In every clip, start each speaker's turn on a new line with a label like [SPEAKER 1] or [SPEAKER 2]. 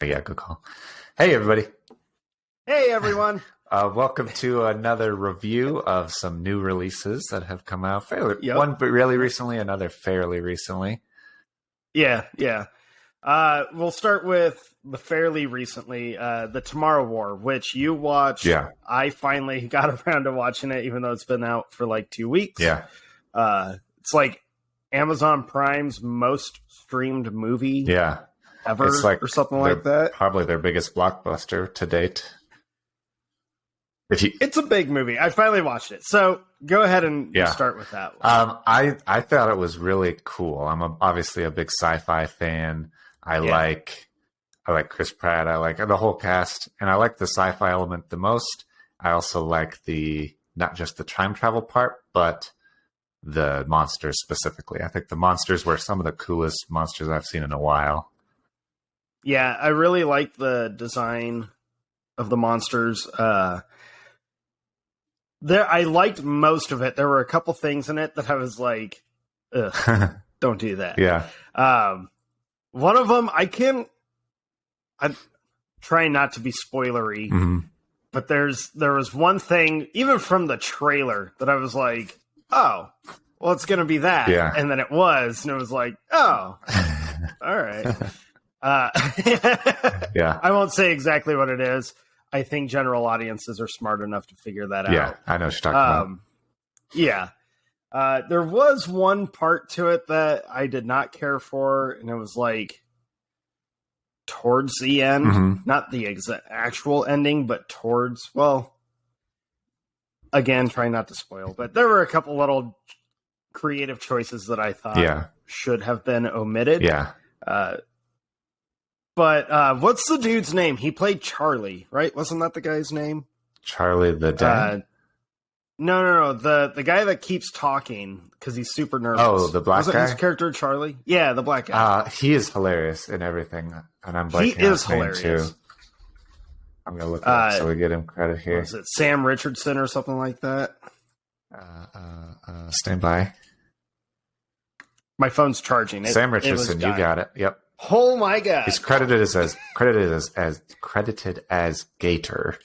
[SPEAKER 1] Yeah, good call. Hey, everybody.
[SPEAKER 2] Hey, everyone.
[SPEAKER 1] Welcome to another review of some new releases that have come out
[SPEAKER 2] Yep.
[SPEAKER 1] one really recently, another fairly recently.
[SPEAKER 2] Yeah. We'll start with the fairly recently, the Tomorrow War, which you watched.
[SPEAKER 1] Yeah.
[SPEAKER 2] I finally got around to watching it, even though it's been out for like 2 weeks.
[SPEAKER 1] Yeah.
[SPEAKER 2] It's like Amazon Prime's most streamed movie
[SPEAKER 1] Yeah.
[SPEAKER 2] ever,
[SPEAKER 1] It's like
[SPEAKER 2] or something like that.
[SPEAKER 1] Probably their biggest blockbuster to date.
[SPEAKER 2] It's a big movie. I finally watched it. So go ahead and start with that one.
[SPEAKER 1] I thought it was really cool. I'm obviously a big sci-fi fan. I like Chris Pratt. I like the whole cast, and I like the sci-fi element the most. I also like not just the time travel part, but the monsters specifically. I think the monsters were some of the coolest monsters I've seen in a while.
[SPEAKER 2] Yeah, I really like the design of the monsters. I liked most of it. There were a couple things in it that I was like, ugh, don't do that.
[SPEAKER 1] Yeah.
[SPEAKER 2] One of them, I'm trying not to be spoilery, but there was one thing, even from the trailer, that I was like, oh, well, it's going to be that.
[SPEAKER 1] Yeah.
[SPEAKER 2] And then it was, and it was like, oh, all right.
[SPEAKER 1] Yeah.
[SPEAKER 2] I won't say exactly what it is. I think general audiences are smart enough to figure that out.
[SPEAKER 1] Yeah, I know what you're talking about.
[SPEAKER 2] Yeah. There was one part to it that I did not care for, and it was like towards the end. Not the actual ending, but towards, well, again, trying not to spoil, but there were a couple little creative choices that I thought should have been omitted.
[SPEAKER 1] Yeah.
[SPEAKER 2] But what's the dude's name? He played Charlie, right? Wasn't that the guy's name?
[SPEAKER 1] Charlie the Dad?
[SPEAKER 2] No. The guy that keeps talking because he's super nervous.
[SPEAKER 1] Oh, the black guy?
[SPEAKER 2] His character Charlie? Yeah, the black guy.
[SPEAKER 1] He is hilarious in everything, and I'm blanking on his name too. I'm gonna look it up so we get him credit here.
[SPEAKER 2] Was it Sam Richardson or something like that?
[SPEAKER 1] Stand by.
[SPEAKER 2] My phone's charging.
[SPEAKER 1] Sam Richardson, you got it. Yep.
[SPEAKER 2] Oh my god!
[SPEAKER 1] He's credited as Gator.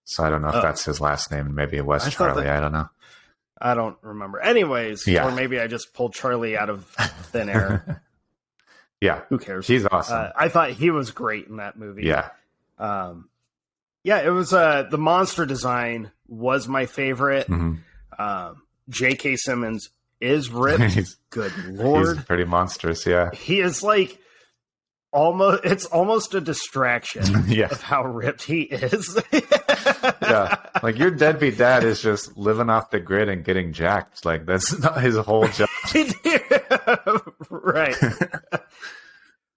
[SPEAKER 1] So I don't know if that's his last name. Maybe it was Charlie. I don't know.
[SPEAKER 2] I don't remember. Anyways, or maybe I just pulled Charlie out of thin air.
[SPEAKER 1] Yeah,
[SPEAKER 2] who cares?
[SPEAKER 1] He's awesome.
[SPEAKER 2] I thought he was great in that movie.
[SPEAKER 1] Yeah.
[SPEAKER 2] It was the monster design was my favorite. J.K. Simmons is ripped. Good lord,
[SPEAKER 1] he's pretty monstrous. Yeah,
[SPEAKER 2] he is like almost a distraction of how ripped he is.
[SPEAKER 1] Yeah, like your deadbeat dad is just living off the grid and getting jacked. Like that's not his whole job.
[SPEAKER 2] Right.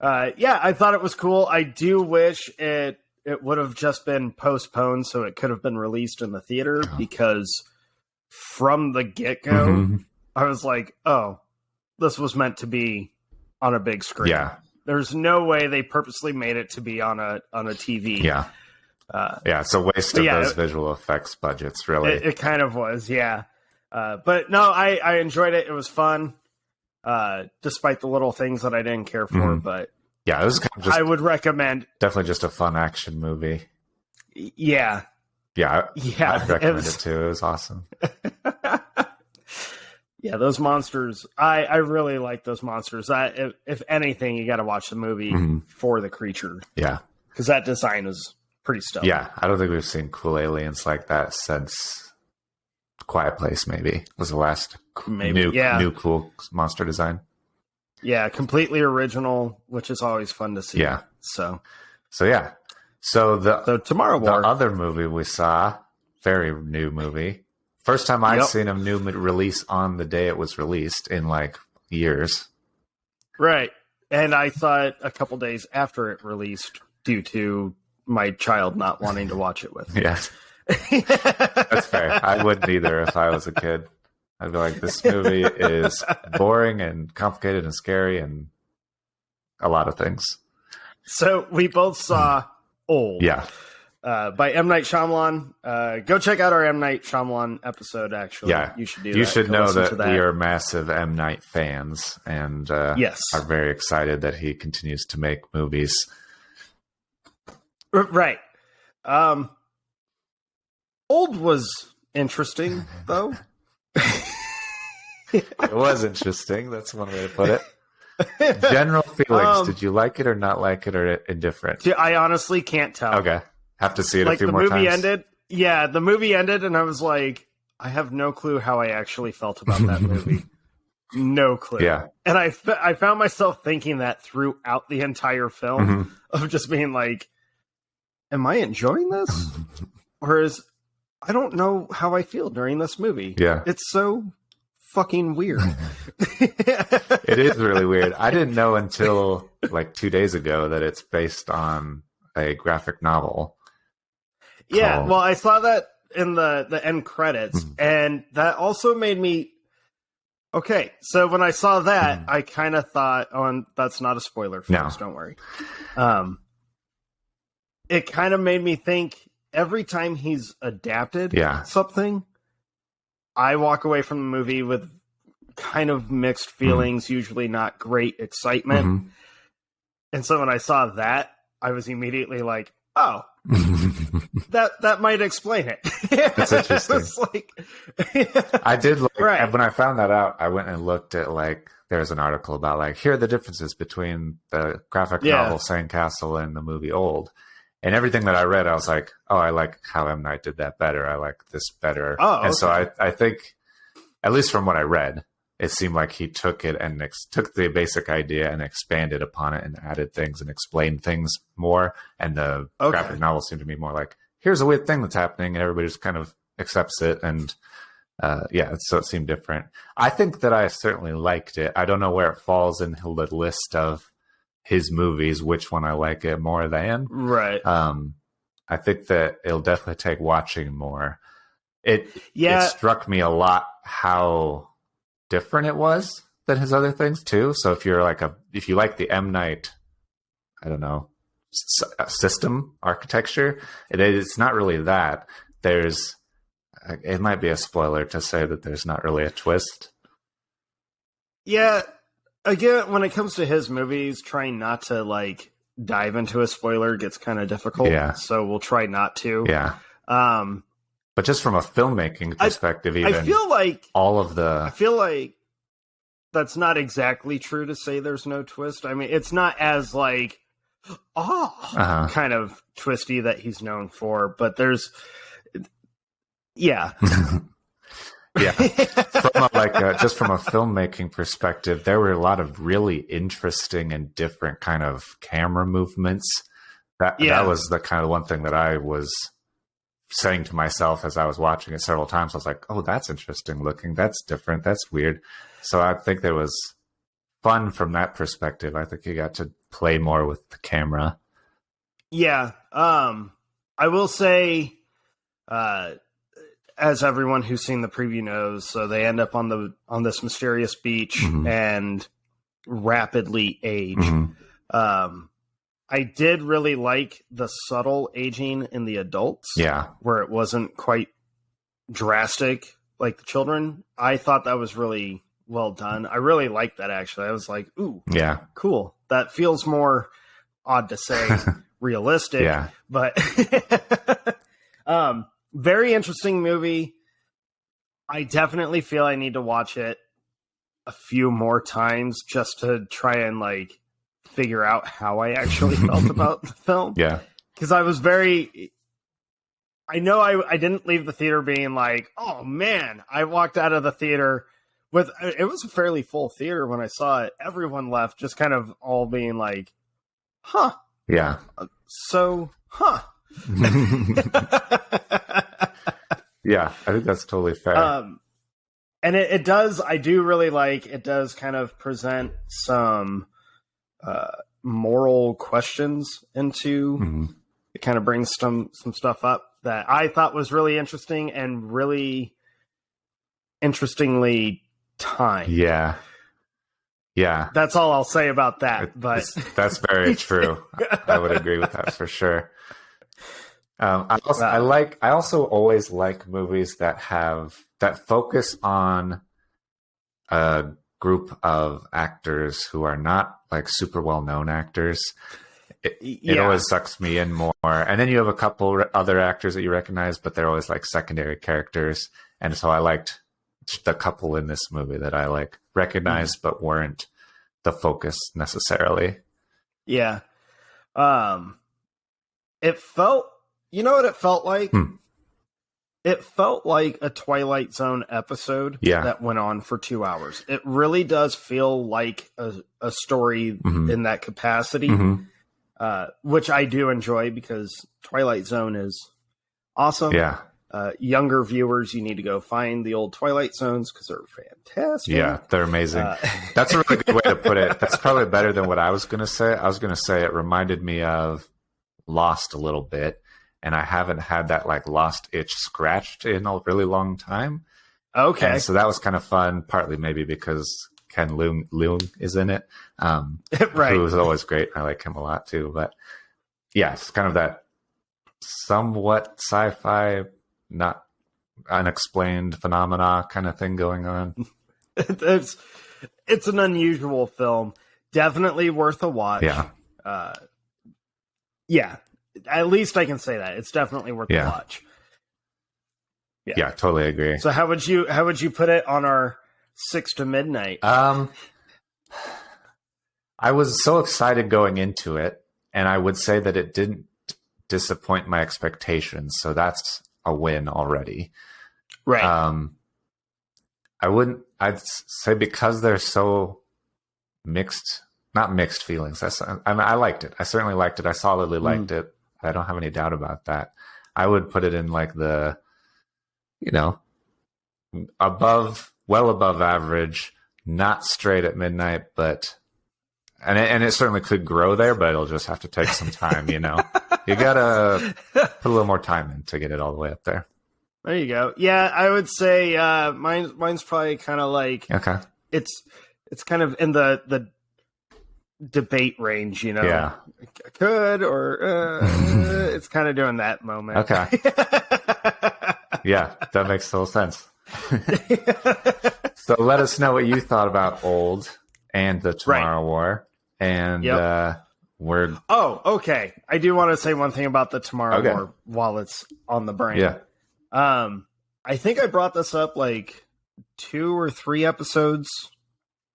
[SPEAKER 2] I thought it was cool. I do wish it would have just been postponed so it could have been released in the theater, because from the get-go, I was like, oh, this was meant to be on a big screen.
[SPEAKER 1] Yeah.
[SPEAKER 2] There's no way they purposely made it to be on a TV.
[SPEAKER 1] Yeah. It's a waste of those visual effects budgets, really.
[SPEAKER 2] It kind of was, yeah. But no, I enjoyed it. It was fun, despite the little things that I didn't care for. But
[SPEAKER 1] yeah, it was kind of just,
[SPEAKER 2] I would recommend.
[SPEAKER 1] Definitely just a fun action movie.
[SPEAKER 2] Yeah.
[SPEAKER 1] Yeah. I'd recommend it too. It was awesome.
[SPEAKER 2] Yeah, those monsters. I really like those monsters. If anything, you got to watch the movie for the creature.
[SPEAKER 1] Yeah.
[SPEAKER 2] Because that design is pretty stellar.
[SPEAKER 1] Yeah, I don't think we've seen cool aliens like that since Quiet Place, maybe. Was the last new cool monster design.
[SPEAKER 2] Yeah, completely original, which is always fun to see.
[SPEAKER 1] Yeah.
[SPEAKER 2] So
[SPEAKER 1] the
[SPEAKER 2] Tomorrow War.
[SPEAKER 1] The other movie we saw, very new movie. First time I'd seen a new release on the day it was released in like years.
[SPEAKER 2] Right. And I thought a couple days after it released, due to my child not wanting to watch it with me.
[SPEAKER 1] Yeah. That's fair. I wouldn't either if I was a kid. I'd be like, this movie is boring and complicated and scary and a lot of things.
[SPEAKER 2] So we both saw Old.
[SPEAKER 1] Yeah.
[SPEAKER 2] By M. Night Shyamalan. Go check out our M. Night Shyamalan episode, actually.
[SPEAKER 1] Yeah.
[SPEAKER 2] You should do that.
[SPEAKER 1] You should know that we are massive M. Night fans and are very excited that he continues to make movies.
[SPEAKER 2] Right. Old was interesting, though.
[SPEAKER 1] It was interesting. That's one way to put it. General feelings. Did you like it or not like it or indifferent?
[SPEAKER 2] I honestly can't tell.
[SPEAKER 1] Okay. Have to see it
[SPEAKER 2] like
[SPEAKER 1] a few
[SPEAKER 2] the
[SPEAKER 1] more
[SPEAKER 2] movie
[SPEAKER 1] times.
[SPEAKER 2] ended. Yeah, the movie ended, and I was like, I have no clue how I actually felt about that movie. No clue.
[SPEAKER 1] Yeah.
[SPEAKER 2] And I found myself thinking that throughout the entire film of just being like, am I enjoying this? Or I don't know how I feel during this movie.
[SPEAKER 1] Yeah.
[SPEAKER 2] It's so fucking weird.
[SPEAKER 1] It is really weird. I didn't know until like 2 days ago that it's based on a graphic novel.
[SPEAKER 2] Yeah, well, I saw that in the end credits, and that also made me... Okay, so when I saw that, I kind of thought, oh, and that's not a spoiler, folks, don't worry. It kind of made me think, every time he's adapted something, I walk away from the movie with kind of mixed feelings, usually not great excitement. And so when I saw that, I was immediately like, oh, that might explain it.
[SPEAKER 1] That's interesting. I did look,
[SPEAKER 2] right.
[SPEAKER 1] When I found that out, I went and looked at like, there's an article about like, here are the differences between the graphic novel Sandcastle and the movie Old. And everything that I read, I was like, oh, I like how M. Night did that better. I like this better.
[SPEAKER 2] Oh, okay.
[SPEAKER 1] And so I think, at least from what I read, it seemed like he took it and took the basic idea and expanded upon it and added things and explained things more. And the graphic novel seemed to be more like, here's a weird thing that's happening, and everybody just kind of accepts it. And so it seemed different. I think that I certainly liked it. I don't know where it falls in the list of his movies, which one I like it more than.
[SPEAKER 2] Right.
[SPEAKER 1] I think that it'll definitely take watching more. It struck me a lot how different it was than his other things too. So if you like the M. Night, I don't know, system architecture, it's not really that. It might be a spoiler to say that there's not really a twist.
[SPEAKER 2] Yeah. Again, when it comes to his movies, trying not to like dive into a spoiler gets kind of difficult. Yeah. So we'll try not to.
[SPEAKER 1] Yeah. But just from a filmmaking perspective, I feel like
[SPEAKER 2] that's not exactly true to say there's no twist. I mean, it's not as like, kind of twisty that he's known for, but there's, yeah.
[SPEAKER 1] Yeah. Just from a filmmaking perspective, there were a lot of really interesting and different kind of camera movements. That was the kind of one thing that I was saying to myself as I was watching it several times. I was like, oh, that's interesting looking. That's different. That's weird. So I think there was fun from that perspective. I think you got to play more with the camera.
[SPEAKER 2] Yeah. I will say, as everyone who's seen the preview knows, so they end up on this mysterious beach and rapidly age. I did really like the subtle aging in the adults. Yeah. Where it wasn't quite drastic like the children. I thought that was really well done. I really liked that, actually. I was like, ooh, yeah, cool. That feels more, odd to say, realistic. Yeah. But very interesting movie. I definitely feel I need to watch it a few more times just to try and like figure out how I actually felt about the film. Yeah. Because I was I know I didn't leave the theater being like, oh man, I walked out of the theater it was a fairly full theater when I saw it. Everyone left just kind of all being like, huh. Yeah. So, huh.
[SPEAKER 1] Yeah, I think that's totally fair.
[SPEAKER 2] And it does, I do really like, it does kind of present some moral questions into, it kind of brings some stuff up that I thought was really interesting and really interestingly timed. Yeah. Yeah. That's all I'll say about that. But
[SPEAKER 1] that's very true. I would agree with that for sure. I also always like movies that focus on a group of actors who are not like super well known actors. it always sucks me in more. And then you have a couple other actors that you recognize, but they're always like secondary characters. And so I liked the couple in this movie that I like recognized, but weren't the focus necessarily.
[SPEAKER 2] Yeah. It felt, you know what it felt like? It felt like a Twilight Zone episode that went on for 2 hours. It really does feel like a story in that capacity, which I do enjoy because Twilight Zone is awesome.
[SPEAKER 1] Yeah.
[SPEAKER 2] Younger viewers, you need to go find the old Twilight Zones because they're fantastic.
[SPEAKER 1] Yeah, they're amazing. That's a really good way to put it. That's probably better than what I was going to say. I was going to say it reminded me of Lost a little bit. And I haven't had that like Lost itch scratched in a really long time.
[SPEAKER 2] Okay.
[SPEAKER 1] And so that was kind of fun, partly maybe because Ken Leung is in it.
[SPEAKER 2] Right.
[SPEAKER 1] Who is always great. I like him a lot too. But yeah, it's kind of that somewhat sci-fi, not unexplained phenomena kind of thing going on.
[SPEAKER 2] It's an unusual film. Definitely worth a watch.
[SPEAKER 1] Yeah.
[SPEAKER 2] Yeah. At least I can say that. It's definitely worth a watch.
[SPEAKER 1] Yeah, totally agree.
[SPEAKER 2] So how would you put it on our 6 to midnight?
[SPEAKER 1] I was so excited going into it, and I would say that it didn't disappoint my expectations. So that's a win already.
[SPEAKER 2] Right.
[SPEAKER 1] I'd say because they're so mixed, not mixed feelings. I liked it. I certainly liked it. I solidly liked it. I don't have any doubt about that. I would put it in like the, well above average, not straight at midnight, but, and it certainly could grow there, but it'll just have to take some time, You gotta put a little more time in to get it all the way up there.
[SPEAKER 2] There you go. Yeah, I would say mine's probably kind of like,
[SPEAKER 1] okay.
[SPEAKER 2] It's kind of in the debate range,
[SPEAKER 1] Yeah.
[SPEAKER 2] Could or it's kind of doing that moment.
[SPEAKER 1] Okay. Yeah, that makes total sense. So let us know what you thought about Old and the Tomorrow War. And we're...
[SPEAKER 2] Oh, okay. I do want to say one thing about the Tomorrow War while it's on the brain.
[SPEAKER 1] Yeah.
[SPEAKER 2] I think I brought this up like 2 or 3 episodes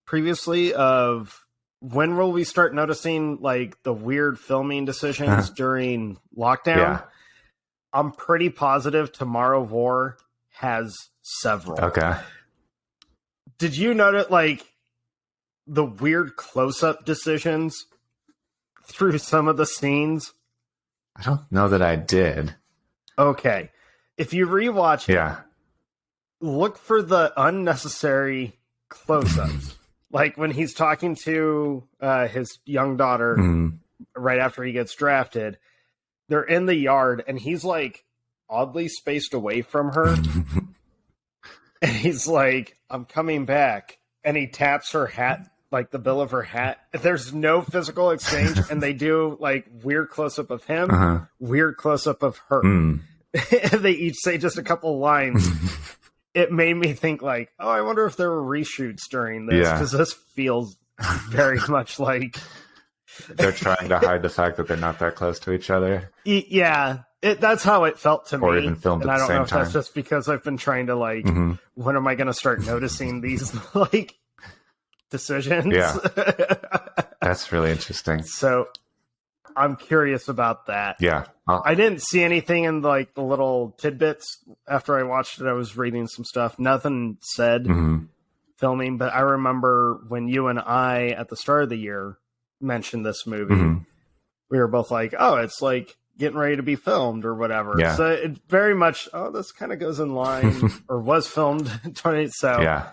[SPEAKER 2] previously of when will we start noticing like the weird filming decisions during lockdown?
[SPEAKER 1] Yeah.
[SPEAKER 2] I'm pretty positive Tomorrow War has several.
[SPEAKER 1] Okay.
[SPEAKER 2] Did you notice like the weird close-up decisions through some of the scenes?
[SPEAKER 1] I don't know that I did.
[SPEAKER 2] Okay. If you rewatch it, look for the unnecessary close-ups. Like when he's talking to his young daughter right after he gets drafted, they're in the yard and he's like oddly spaced away from her. And he's like, I'm coming back. And he taps her hat, like the bill of her hat. There's no physical exchange. And they do like weird close-up of him, weird close-up of her. They each say just a couple lines. It made me think like, oh, I wonder if there were reshoots during this. Because this feels very much like...
[SPEAKER 1] They're trying to hide the fact that they're not that close to each other.
[SPEAKER 2] Yeah. That's how it felt to me.
[SPEAKER 1] Or even filmed at the same time.
[SPEAKER 2] And I don't know if that's just because I've been trying to like, when am I going to start noticing these like decisions?
[SPEAKER 1] Yeah. That's really interesting.
[SPEAKER 2] So I'm curious about that.
[SPEAKER 1] Yeah.
[SPEAKER 2] I didn't see anything in like the little tidbits after I watched it. I was reading some stuff. Nothing said filming, but I remember when you and I at the start of the year mentioned this movie, we were both like, oh, it's like getting ready to be filmed or whatever.
[SPEAKER 1] Yeah.
[SPEAKER 2] So it very much, this kind of goes in line or was filmed 20. So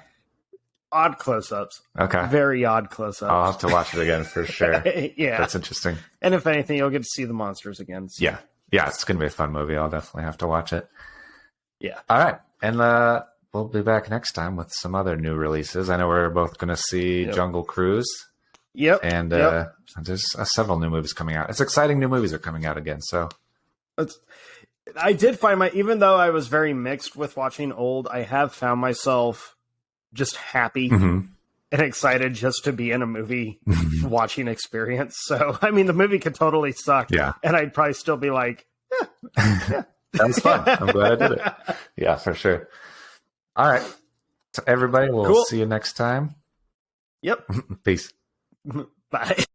[SPEAKER 2] odd close-ups.
[SPEAKER 1] Okay.
[SPEAKER 2] Very odd close-ups.
[SPEAKER 1] I'll have to watch it again for sure.
[SPEAKER 2] Yeah.
[SPEAKER 1] That's interesting.
[SPEAKER 2] And if anything, you'll get to see the monsters again. So.
[SPEAKER 1] Yeah. Yeah, it's going to be a fun movie. I'll definitely have to watch it.
[SPEAKER 2] Yeah.
[SPEAKER 1] All right. And we'll be back next time with some other new releases. I know we're both going to see Jungle Cruise.
[SPEAKER 2] Yep.
[SPEAKER 1] And there's several new movies coming out. It's exciting new movies are coming out again. So
[SPEAKER 2] I did find even though I was very mixed with watching Old, I have found myself just happy and excited just to be in a movie watching experience. So, I mean, the movie could totally suck.
[SPEAKER 1] Yeah.
[SPEAKER 2] And I'd probably still be like,
[SPEAKER 1] that was fun. I'm glad I did it. Yeah, for sure. All right. So everybody, we'll see you next time.
[SPEAKER 2] Yep.
[SPEAKER 1] Peace.
[SPEAKER 2] Bye.